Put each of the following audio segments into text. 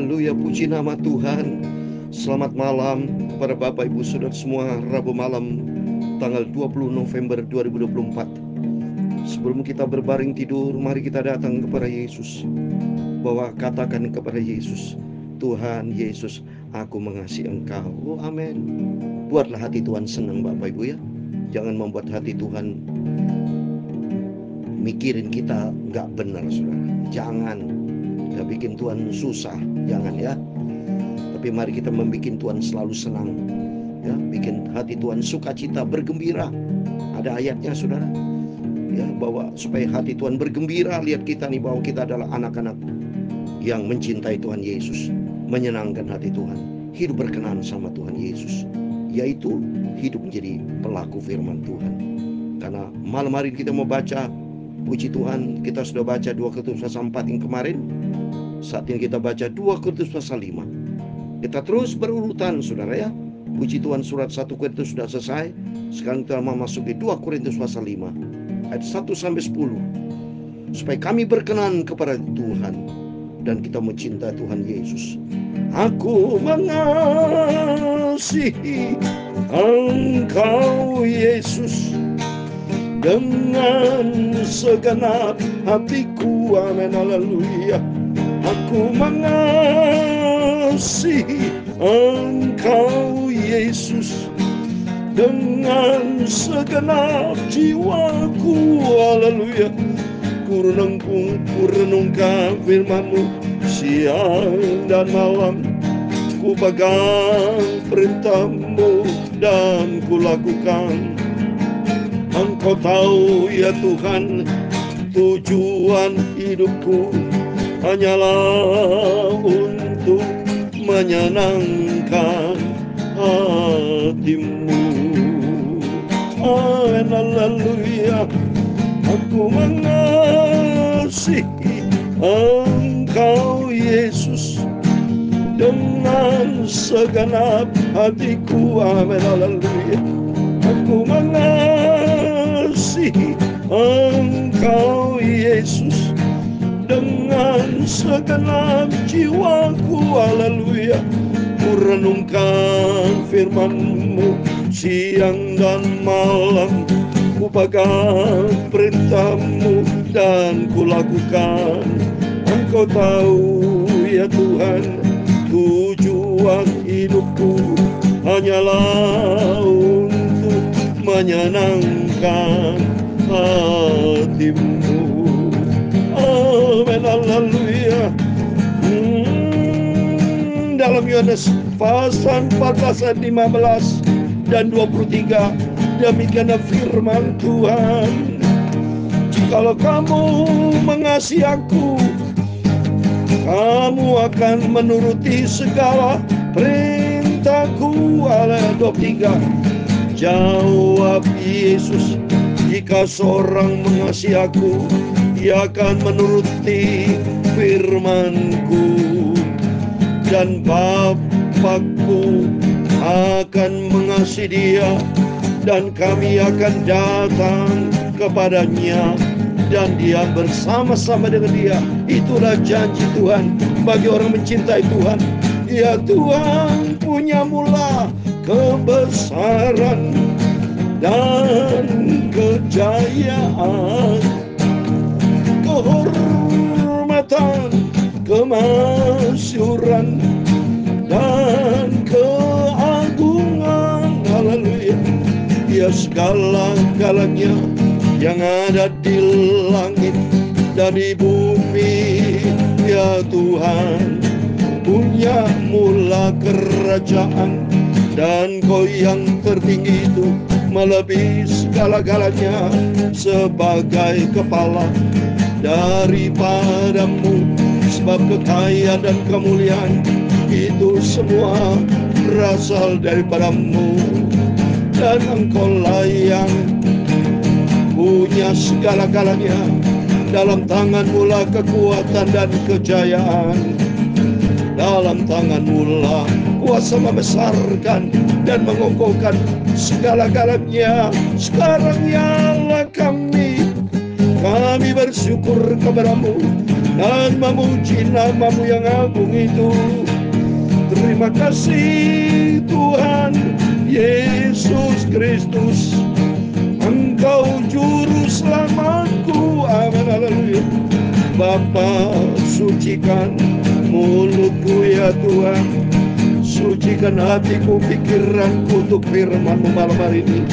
Haleluya, puji nama Tuhan. Selamat malam kepada Bapak Ibu Saudara semua. Rabu malam tanggal 20 November 2024. Sebelum kita berbaring tidur, mari kita datang kepada Yesus. Bahwa katakan kepada Yesus, Tuhan Yesus, aku mengasihi Engkau. Oh amin. Buatlah hati Tuhan senang Bapak Ibu ya. Jangan membuat hati Tuhan mikirin kita gak benar saudara. Jangan ya, bikin Tuhan susah. Jangan ya. Tapi mari kita membuat Tuhan selalu senang ya, bikin hati Tuhan sukacita, bergembira. Ada ayatnya saudara ya, bahwa supaya hati Tuhan bergembira. Lihat kita nih, bahwa kita adalah anak-anak yang mencintai Tuhan Yesus, menyenangkan hati Tuhan, hidup berkenan sama Tuhan Yesus, yaitu hidup menjadi pelaku firman Tuhan. Karena malam hari kita mau baca, puji Tuhan, kita sudah baca 2 Korintus pasal 4 yang kemarin. Saat ini kita baca 2 Korintus pasal 5. Kita terus berurutan saudara ya. Puji Tuhan, surat 1 Korintus sudah selesai. Sekarang kita memasuki 2 Korintus pasal 5 ayat 1 sampai 10. Supaya kami berkenan kepada Tuhan dan kita mencintai Tuhan Yesus. Aku mengasihi Engkau Yesus dengan segenap hatiku. Amin, haleluya. Aku mengasihi Engkau Yesus dengan segenap jiwaku. Haleluya. Ku renungkan firman-Mu siang dan malam. Ku pegang perintah-Mu dan ku lakukan. Engkau tahu ya Tuhan, tujuan hidupku hanyalah untuk menyenangkan hati-Mu. Amin, haleluya. Aku mengasihi Engkau Yesus dengan segenap hatiku. Amin, haleluya. Aku mengasihi Engkau Yesus dengan segenap jiwaku. Haleluya. Ku renungkan firman-Mu siang dan malam. Ku pegang perintah-Mu dan ku lakukan. Engkau tahu ya Tuhan, tujuan hidupku hanyalah untuk menyenangkan hati-Mu. Amin, haleluya. Dalam Yohanes pasal 14 ayat 15 dan 23, demikianlah firman Tuhan. Jikalau kamu mengasihi Aku, kamu akan menuruti segala perintah-Ku. Ayat 23. Jawab Yesus, jika seorang mengasihi Aku, ia akan menuruti firman-Ku, dan Bapa-Ku akan mengasihi dia, dan kami akan datang kepadanya dan dia bersama-sama dengan dia. Itulah janji Tuhan bagi orang mencintai Tuhan. Ya Tuhan, punya mula kebesaran dan kejayaan, kehormatan, kemasyhuran dan keagungan. Haleluya. Ya segala-galanya yang ada di langit dan di bumi. Ya Tuhan, punya mula kerajaan, dan Kau yang tertinggi itu melebihi segala-galanya. Sebagai kepala daripada-Mu, sebab kekayaan dan kemuliaan itu semua berasal daripada-Mu, dan Engkau-lah yang punya segala-galanya. Dalam tangan-Mu lah kekuatan dan kejayaan. Dalam tangan-Mu lah kuasa membesarkan dan mengokohkan segala-galanya. Sekarang nyala kami Kami bersyukur kepada-Mu dan memuji nama-Mu yang agung itu. Terima kasih Tuhan Yesus Kristus, Engkau juru selamatku. Amin, haleluya. Bapa, sucikan mulutku ya Tuhan, sucikan hatiku, pikiranku untuk firman-Mu malam hari ini.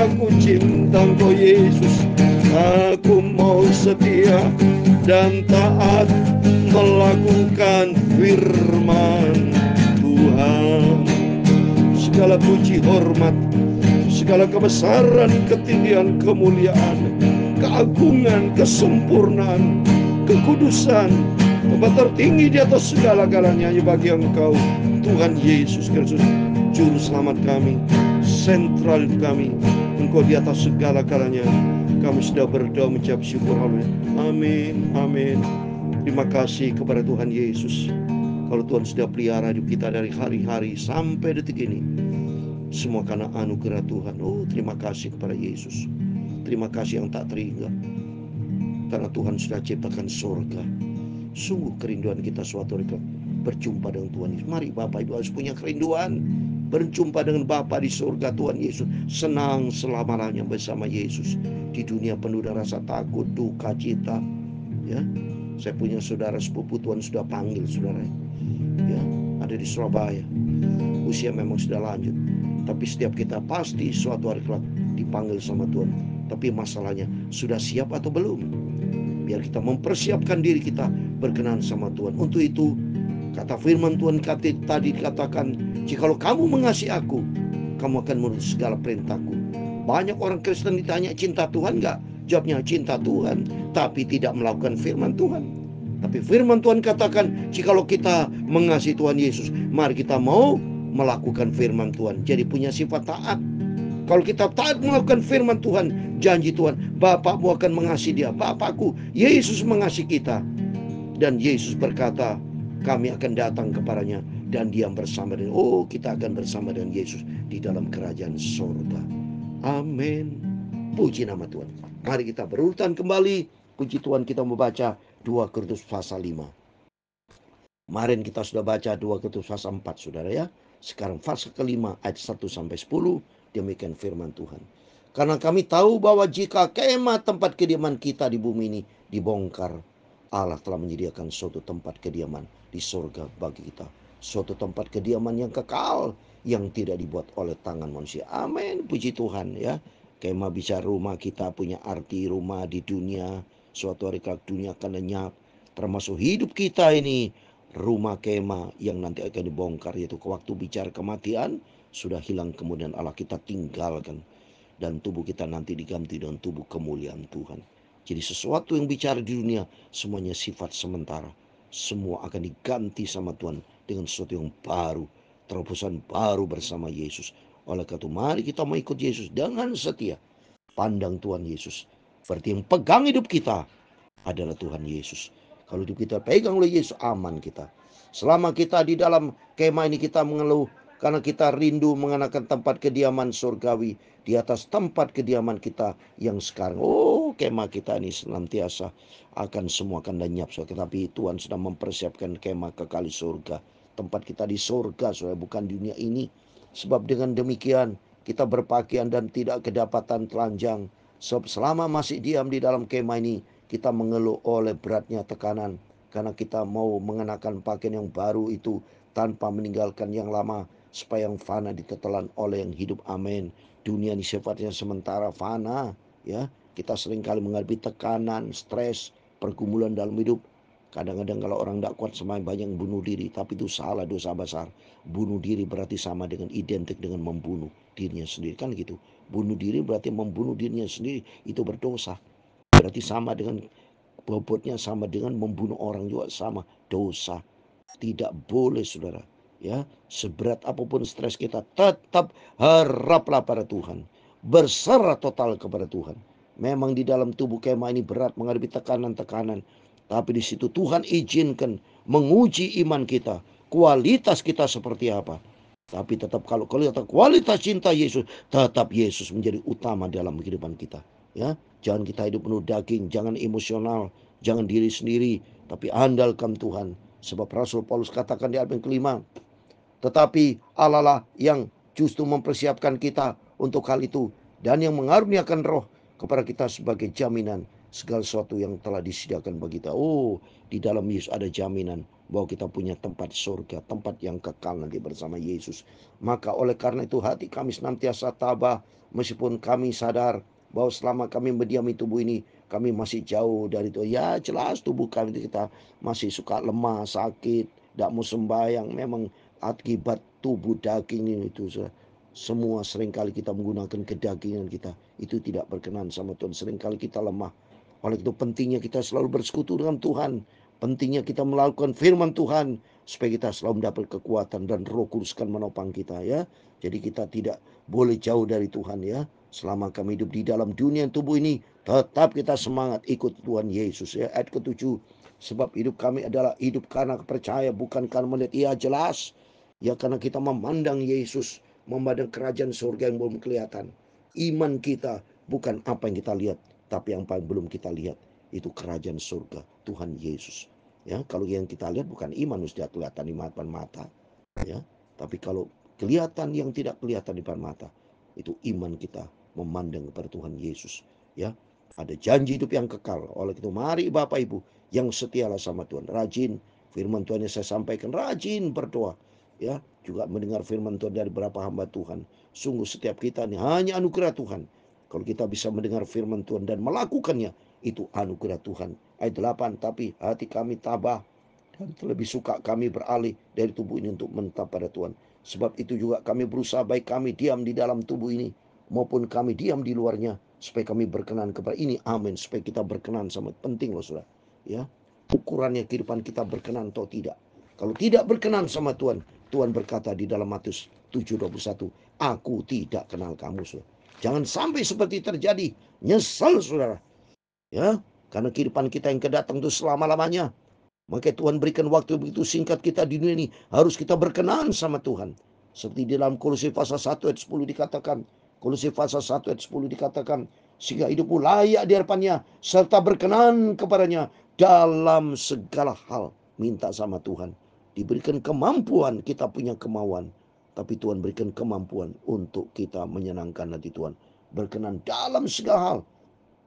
Aku cinta Engkau Yesus, aku mau setia dan taat melakukan firman Tuhan. Segala puji hormat, segala kebesaran, ketinggian, kemuliaan, keagungan, kesempurnaan, kekudusan, tempat tertinggi di atas segala-galanya bagi Engkau, Tuhan Yesus Kristus, Juru Selamat kami, sentral kami. Engkau di atas segala-galanya. Kami sudah berdoa mengucap syukur. Amin, amin. Terima kasih kepada Tuhan Yesus. Kalau Tuhan sudah pelihara hidup kita dari hari-hari sampai detik ini, semua karena anugerah Tuhan. Oh, terima kasih kepada Yesus. Terima kasih yang tak terhingga, karena Tuhan sudah ciptakan surga. Sungguh kerinduan kita suatu hari berjumpa dengan Tuhan Yesus. Mari Bapak Ibu harus punya kerinduan berjumpa dengan Bapa di surga Tuhan Yesus. Senang selama-lamanya bersama Yesus di dunia penuh dengan rasa takut, duka, cita. Ya, saya punya saudara sepupu Tuhan sudah panggil, saudara. Ya, ada di Surabaya. Usia memang sudah lanjut, tapi setiap kita pasti suatu hari kelak dipanggil sama Tuhan. Tapi masalahnya, sudah siap atau belum? Biar kita mempersiapkan diri kita berkenan sama Tuhan. Untuk itu, kata firman Tuhan tadi dikatakan, jikalau kamu mengasihi aku, kamu akan menurut segala perintahku. Banyak orang Kristen ditanya, cinta Tuhan enggak? Jawabnya, cinta Tuhan, tapi tidak melakukan firman Tuhan. Tapi firman Tuhan katakan, jikalau kita mengasihi Tuhan Yesus, mari kita mau melakukan firman Tuhan. Jadi punya sifat taat. Kalau kita taat melakukan firman Tuhan, janji Tuhan, Bapakmu akan mengasihi dia. Bapakku, Yesus mengasihi kita. Dan Yesus berkata, kami akan datang kepadanya dan diam bersama dengan. Oh, kita akan bersama dengan Yesus di dalam kerajaan surga. Amin. Puji nama Tuhan. Mari kita berurutan kembali. Puji Tuhan, kita membaca 2 Korintus pasal 5. Kemarin kita sudah baca 2 Korintus pasal 4, saudara ya. Sekarang pasal kelima ayat 1-10. Demikian firman Tuhan. Karena kami tahu bahwa jika kemah tempat kediaman kita di bumi ini dibongkar, Allah telah menyediakan suatu tempat kediaman di surga bagi kita. Suatu tempat kediaman yang kekal, yang tidak dibuat oleh tangan manusia. Amin, puji Tuhan ya. Kemah bisa rumah kita, punya arti rumah di dunia. Suatu hari kelak dunia akan lenyap. Termasuk hidup kita ini, rumah kemah yang nanti akan dibongkar. Yaitu waktu bicara kematian, sudah hilang, kemudian Allah kita tinggalkan. Dan tubuh kita nanti diganti dengan tubuh kemuliaan Tuhan. Jadi sesuatu yang bicara di dunia, semuanya sifat sementara. Semua akan diganti sama Tuhan dengan sesuatu yang baru. Terobosan baru bersama Yesus. Oleh karena itu mari kita mengikut Yesus dengan setia. Pandang Tuhan Yesus. Berarti yang pegang hidup kita adalah Tuhan Yesus. Kalau hidup kita pegang oleh Yesus, aman kita. Selama kita di dalam kemah ini kita mengeluh, karena kita rindu mengenakan tempat kediaman surgawi di atas tempat kediaman kita yang sekarang. Oh, kemah kita ini senantiasa akan semua akan lenyap. Tetapi Tuhan sedang mempersiapkan kemah kekal surga. Tempat kita di surga, saudara, bukan dunia ini. Sebab dengan demikian kita berpakaian dan tidak kedapatan telanjang. Sebab selama masih diam di dalam kemah ini, kita mengeluh oleh beratnya tekanan. Karena kita mau mengenakan pakaian yang baru itu tanpa meninggalkan yang lama, supaya yang fana ditetelan oleh yang hidup. Amin. Dunia ini sifatnya sementara, fana ya. Kita seringkali menghadapi tekanan, stres, pergumulan dalam hidup. Kadang-kadang kalau orang tidak kuat semakin banyak yang bunuh diri. Tapi itu salah, dosa besar. Bunuh diri berarti sama dengan identik dengan membunuh dirinya sendiri, kan gitu. Bunuh diri berarti membunuh dirinya sendiri, itu berdosa. Berarti sama dengan bobotnya, sama dengan membunuh orang juga sama, dosa. Tidak boleh, saudara. Ya, seberat apapun stres kita, tetap haraplah pada Tuhan. Berserah total kepada Tuhan. Memang di dalam tubuh kemah ini berat menghadapi tekanan-tekanan. Tapi di situ Tuhan izinkan menguji iman kita. Kualitas kita seperti apa. Tapi tetap kalau kualitas cinta Yesus, tetap Yesus menjadi utama dalam kehidupan kita. Ya, jangan kita hidup penuh daging, jangan emosional, jangan diri sendiri, tapi andalkan Tuhan. Sebab Rasul Paulus katakan di ayat yang kelima, tetapi Allah lah yang justru mempersiapkan kita untuk hal itu, dan yang mengaruniakan roh kepada kita sebagai jaminan segala sesuatu yang telah disediakan bagi kita. Oh, di dalam Yesus ada jaminan bahwa kita punya tempat surga, tempat yang kekal nanti bersama Yesus. Maka oleh karena itu hati kami senantiasa tabah, meskipun kami sadar bahwa selama kami mendiami tubuh ini, kami masih jauh dari itu. Ya jelas tubuh kami kita masih suka lemah, sakit, tidak mau sembahyang. Memang akibat tubuh daging ini itu semua seringkali kita menggunakan kedagingan kita. Itu tidak berkenan sama Tuhan. Seringkali kita lemah. Oleh itu pentingnya kita selalu bersekutu dengan Tuhan. Pentingnya kita melakukan firman Tuhan supaya kita selalu mendapat kekuatan dan Roh Kudus kan menopang kita ya. Jadi kita tidak boleh jauh dari Tuhan ya. Selama kami hidup di dalam dunia tubuh ini, tetap kita semangat ikut Tuhan Yesus ya. Ayat ke-7, sebab hidup kami adalah hidup karena percaya, bukan karena melihat. Iya jelas ya, karena kita memandang Yesus, memandang kerajaan surga yang belum kelihatan. Iman kita bukan apa yang kita lihat, tapi yang paling belum kita lihat itu kerajaan surga Tuhan Yesus. Ya, kalau yang kita lihat bukan iman sudah kelihatan di depan mata, ya. Tapi kalau kelihatan yang tidak kelihatan di depan mata, itu iman kita memandang kepada Tuhan Yesus, ya. Ada janji hidup yang kekal. Oleh itu mari Bapak Ibu yang setialah sama Tuhan, rajin firman Tuhan yang saya sampaikan, rajin berdoa, ya, juga mendengar firman Tuhan dari beberapa hamba Tuhan. Sungguh setiap kita ini hanya anugerah Tuhan. Kalau kita bisa mendengar firman Tuhan dan melakukannya, itu anugerah Tuhan. Ayat 8, tapi hati kami tabah dan terlebih suka kami beralih dari tubuh ini untuk menetap pada Tuhan. Sebab itu juga kami berusaha, baik kami diam di dalam tubuh ini maupun kami diam di luarnya, supaya kami berkenan kepada ini. Amin. Supaya kita berkenan sama, penting loh saudara. Ya, ukurannya kehidupan kita berkenan atau tidak. Kalau tidak berkenan sama Tuhan, Tuhan berkata di dalam Matius 7:21, aku tidak kenal kamu saudara. Jangan sampai seperti terjadi. Nyesal saudara. Ya, karena kehidupan kita yang kedatang itu selama-lamanya. Maka Tuhan berikan waktu begitu singkat kita di dunia ini. Harus kita berkenan sama Tuhan. Seperti di dalam Kolose pasal 1 ayat 10 dikatakan. Kolose pasal 1 ayat 10 dikatakan. Sehingga hidupmu layak di hadapannya, serta berkenan kepadanya dalam segala hal. Minta sama Tuhan. Diberikan kemampuan, kita punya kemauan. Tapi Tuhan berikan kemampuan untuk kita menyenangkan hati Tuhan. Berkenan dalam segala hal.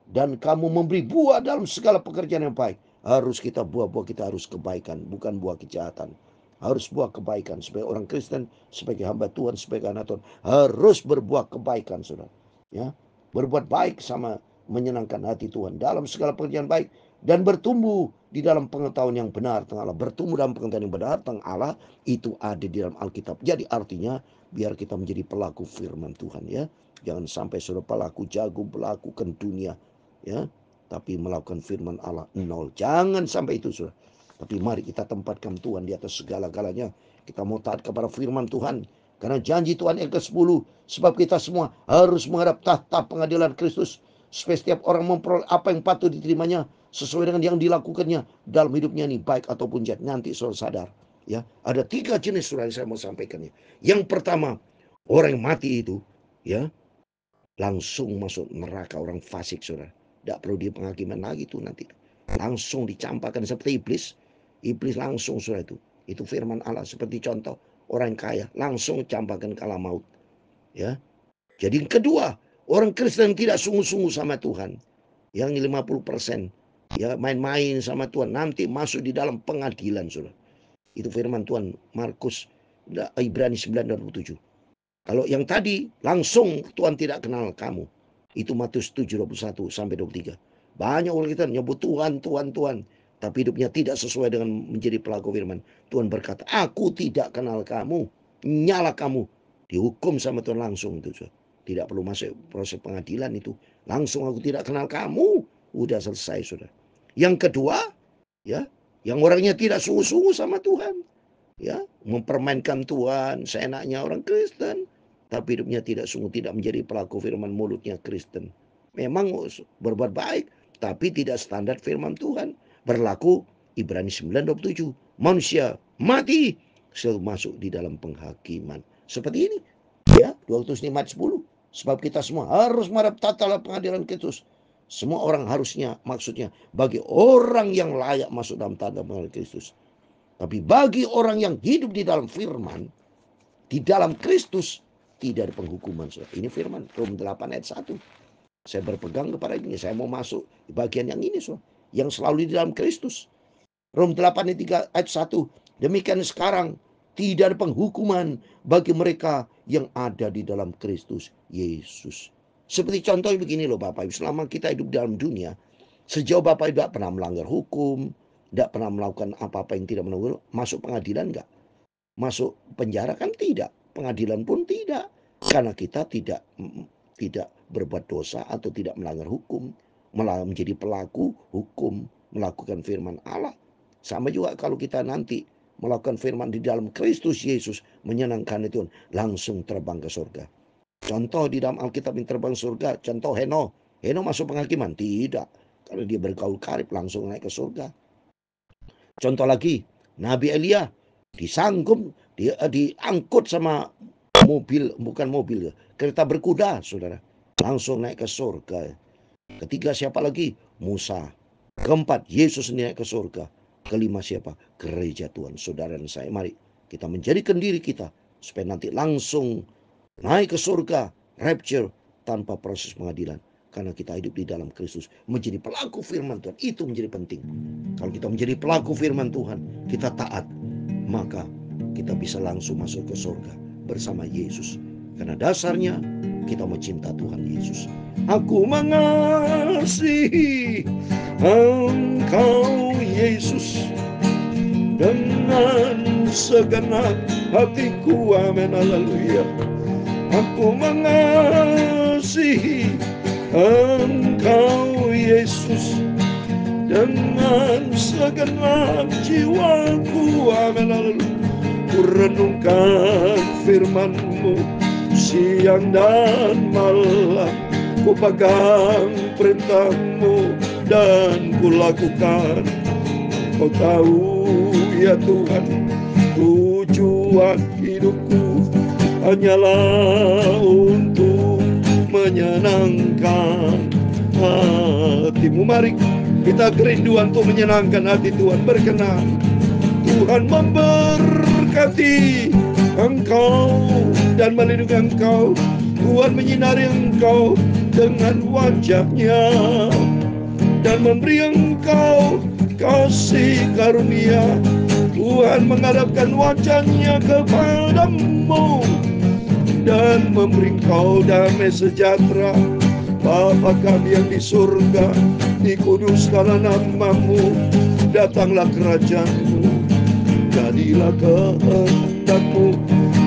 Dan kamu memberi buah dalam segala pekerjaan yang baik. Harus kita buah-buah kita harus kebaikan, bukan buah kejahatan. Harus buah kebaikan. Sebagai orang Kristen, sebagai hamba Tuhan, sebagai anak Tuhan, harus berbuah kebaikan, saudara. Ya, berbuat baik sama menyenangkan hati Tuhan dalam segala pekerjaan baik, dan bertumbuh di dalam pengetahuan yang benar tentang Allah. Bertumbuh dalam pengetahuan yang benar tentang Allah itu ada di dalam Alkitab. Jadi artinya biar kita menjadi pelaku firman Tuhan ya. Jangan sampai saudara pelaku jago melakukan dunia ya, tapi melakukan firman Allah nol. Jangan sampai itu saudara. Tapi mari kita tempatkan Tuhan di atas segala-galanya. Kita mau taat kepada firman Tuhan. Karena janji Tuhan yang ke-10. Sebab kita semua harus menghadap tahta pengadilan Kristus. Supaya setiap orang memperoleh apa yang patut diterimanya. Sesuai dengan yang dilakukannya dalam hidupnya ini. Baik ataupun jahat. Nanti saudara sadar. Ya, ada 3 jenis saudara yang saya mau sampaikannya. Yang pertama, orang yang mati itu ya langsung masuk neraka, orang fasik saudara. Tidak perlu di penghakiman lagi tuh nanti. Langsung dicampakkan seperti iblis. Iblis langsung sudah itu. Itu firman Allah. Seperti contoh orang kaya langsung campakkan ke alam maut. Ya. Jadi yang kedua, orang Kristen yang tidak sungguh-sungguh sama Tuhan. Yang 50% ya main-main sama Tuhan, nanti masuk di dalam pengadilan saudara. Itu firman Tuhan Markus Ibrani 9:27. Kalau yang tadi langsung Tuhan tidak kenal kamu. Itu Matius 7:21-23. Banyak orang kita nyebut Tuhan, Tuhan, Tuhan. Tapi hidupnya tidak sesuai dengan menjadi pelaku firman. Tuhan berkata, aku tidak kenal kamu. Nyala kamu. Dihukum sama Tuhan langsung. Itu. Tidak perlu masuk proses pengadilan itu. Langsung aku tidak kenal kamu. Udah selesai sudah. Yang kedua, ya, yang orangnya tidak sungguh-sungguh sama Tuhan. Ya, mempermainkan Tuhan seenaknya orang Kristen. Tapi hidupnya tidak sungguh, tidak menjadi pelaku firman, mulutnya Kristen. Memang berbuat baik, tapi tidak standar firman Tuhan. Berlaku Ibrani 9:27. Manusia mati selalu masuk di dalam penghakiman. Seperti ini. Ya, 205:10. Sebab kita semua harus menghadap tata pengadilan Kristus. Semua orang harusnya, maksudnya bagi orang yang layak masuk dalam tanda mengenal Kristus. Tapi bagi orang yang hidup di dalam firman, di dalam Kristus, tidak ada penghukuman. Ini firman Rom 8 ayat 1. Saya berpegang kepada ini. Saya mau masuk di bagian yang ini, yang selalu di dalam Kristus. Rom 8 ayat 1. Demikian sekarang tidak ada penghukuman bagi mereka yang ada di dalam Kristus Yesus. Seperti contohnya begini loh Bapak Ibu. Selama kita hidup dalam dunia, sejauh Bapak Ibu tidak pernah melanggar hukum, tidak pernah melakukan apa-apa yang tidak menurut, masuk pengadilan enggak? Masuk penjara kan tidak, pengadilan pun tidak. Karena kita tidak berbuat dosa atau tidak melanggar hukum, malah menjadi pelaku hukum, melakukan firman Allah. Sama juga kalau kita nanti melakukan firman di dalam Kristus Yesus, menyenangkan itu, langsung terbang ke surga. Contoh di dalam Alkitab yang terbang surga, contoh Henokh masuk penghakiman? Tidak, karena dia bergaul karib langsung naik ke surga. Contoh lagi, Nabi Elia disangkum, diangkut sama mobil, bukan mobil, kereta berkuda, saudara, langsung naik ke surga. Ketiga siapa lagi? Musa. Keempat, Yesus naik ke surga. Kelima siapa? Gereja Tuhan. Saudara dan saya, mari kita menjadikan diri kita supaya nanti langsung naik ke surga, rapture, tanpa proses pengadilan. Karena kita hidup di dalam Kristus, menjadi pelaku firman Tuhan. Itu menjadi penting. Kalau kita menjadi pelaku firman Tuhan, kita taat, maka kita bisa langsung masuk ke surga bersama Yesus. Karena dasarnya kita mencinta Tuhan Yesus. Aku mengasihi Engkau Yesus dengan segenap hatiku, amin, haleluya. Aku mengasihi Engkau Yesus dengan segenap jiwaku, amin, haleluya. Ku renungkan firman-Mu siang dan malam, ku pegang perintah-Mu dan ku lakukan. Kau tahu ya Tuhan, tujuan hidupku hanyalah untuk menyenangkan hati-Mu. Mari kita kerinduan untuk menyenangkan hati Tuhan. Berkenan Tuhan memberkati engkau dan melindungi engkau. Tuhan menyinari engkau dengan wajah-Nya dan memberi engkau kasih karunia. Tuhan menghadapkan wajah-Nya kepadamu dan memberi engkau damai sejahtera. Bapa kami yang di surga, dikuduskanlah nama-Mu, datanglah kerajaan-Mu, jadilah kehendak-Mu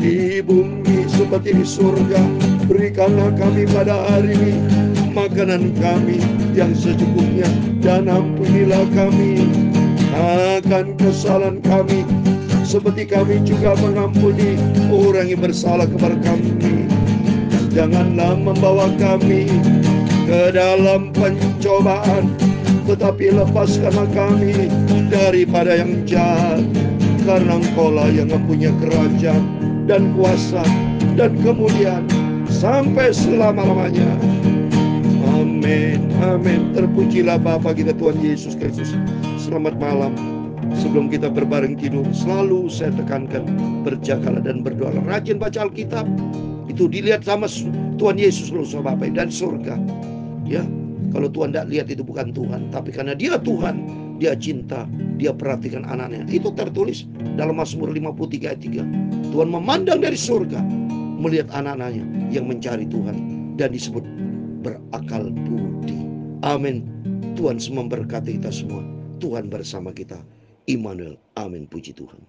di bumi seperti di surga. Berikanlah kami pada hari ini makanan kami yang secukupnya, dan ampunilah kami akan kesalahan kami seperti kami juga mengampuni orang yang bersalah kepada kami. Janganlah membawa kami ke dalam pencobaan, tetapi lepaskanlah kami daripada yang jahat. Karena Engkau-lah yang mempunyai kerajaan dan kuasa dan kemuliaan sampai selama-lamanya. Amin, amin. Terpujilah Bapa kita Tuhan Yesus Kristus. Selamat malam. Sebelum kita berbareng tidur, selalu saya tekankan, berjagalah dan berdoalah. Rajin baca Alkitab. Itu dilihat sama Tuhan Yesus loh, Bapak, dan surga. Ya, kalau Tuhan tidak lihat itu bukan Tuhan, tapi karena Dia Tuhan, Dia cinta, Dia perhatikan anaknya. Itu tertulis dalam Mazmur 53 ayat 3. Tuhan memandang dari surga, melihat anak-anaknya yang mencari Tuhan, dan disebut berakal budi. Amin. Tuhan memberkati kita semua. Tuhan bersama kita. Immanuel. Amin. Puji Tuhan.